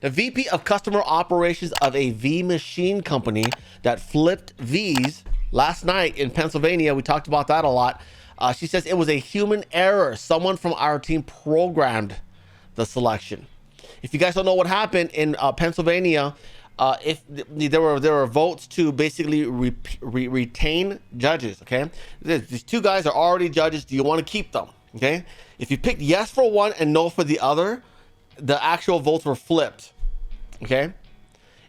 The VP of customer operations of a V machine company that flipped V's last night in Pennsylvania. We talked about that a lot. She says it was a human error. Someone from our team programmed the selection. If you guys don't know what happened in Pennsylvania, if there were votes to basically retain judges, okay? These two guys are already judges. Do you want to keep them? Okay? If you picked yes for one and no for the other, the actual votes were flipped. Okay?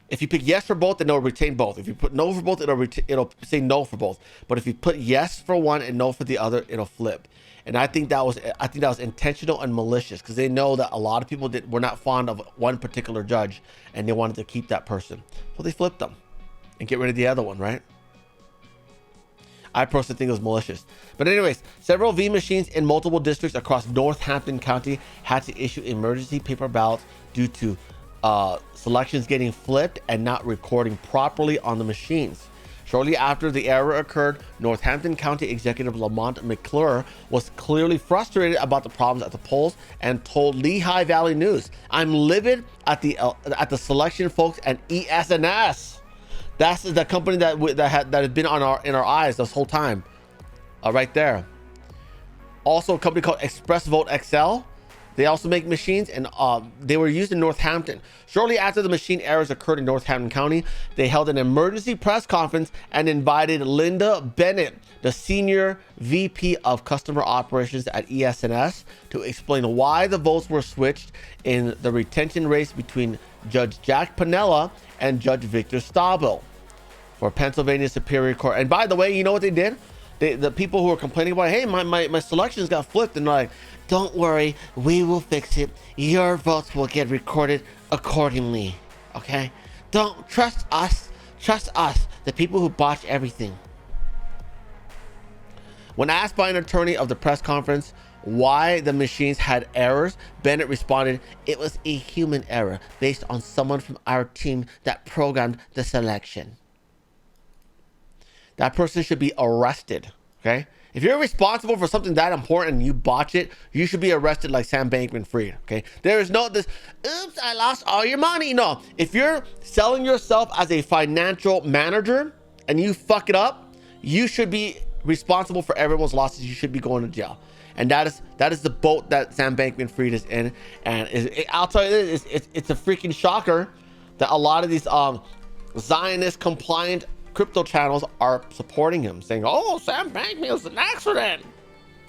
If you pick yes for both, then it'll retain both. If you put no for both, it'll say no for both. But if you put yes for one and no for the other, it'll flip. And I think that was intentional and malicious, because they know that a lot of people were not fond of one particular judge and they wanted to keep that person. So they flipped them and get rid of the other one, right? I personally think it was malicious. But anyways, several V machines in multiple districts across Northampton County had to issue emergency paper ballots due to selections getting flipped and not recording properly on the machines. Shortly after the error occurred, Northampton County Executive Lamont McClure was clearly frustrated about the problems at the polls and told Lehigh Valley News, "I'm livid at the selection folks and ES&S." That's the company that had been in our eyes this whole time, right there. Also, a company called Express Vote XL. They also make machines, and they were used in Northampton. Shortly after the machine errors occurred in Northampton County, they held an emergency press conference and invited Linda Bennett, the senior VP of customer operations at ES&S, to explain why the votes were switched in the retention race between Judge Jack Piniella and Judge Victor Stabile for Pennsylvania Superior Court. And by the way, you know what they did? The people who were complaining about, hey, my selections got flipped, and they're like, don't worry, we will fix it. Your votes will get recorded accordingly. Okay? Don't trust us. Trust us, the people who botch everything. When asked by an attorney of the press conference why the machines had errors, Bennett responded, "It was a human error based on someone from our team that programmed the selection." That person should be arrested, okay? If you're responsible for something that important and you botch it, you should be arrested like Sam Bankman-Fried, okay? There is no this, oops, I lost all your money. No, if you're selling yourself as a financial manager and you fuck it up, you should be responsible for everyone's losses. You should be going to jail. And that is the boat that Sam Bankman-Fried is in. And I'll tell you this, it's a freaking shocker that a lot of these Zionist compliant crypto channels are supporting him, saying, oh, Sam Bankman was an accident.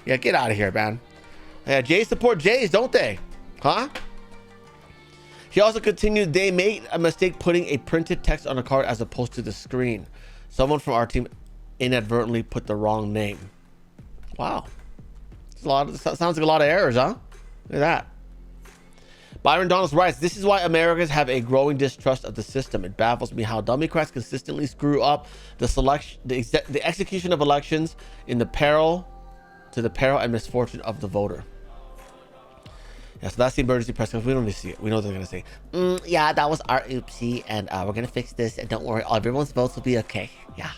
Yeah, get out of here, man. Yeah, Jays support Jays, don't they? Huh? He also continued, they made a mistake putting a printed text on a card as opposed to the screen. Someone from our team inadvertently put the wrong name. Wow. Sounds like a lot of errors, huh? Look at that. Byron Donalds writes, this is why Americans have a growing distrust of the system. It baffles me how Democrats consistently screw up the execution of elections to the peril and misfortune of the voter. Yeah, so that's the emergency press conference. We don't need to see it. We know what they're going to say. Yeah, that was our oopsie, and we're going to fix this, and don't worry, everyone's votes will be okay. Yeah.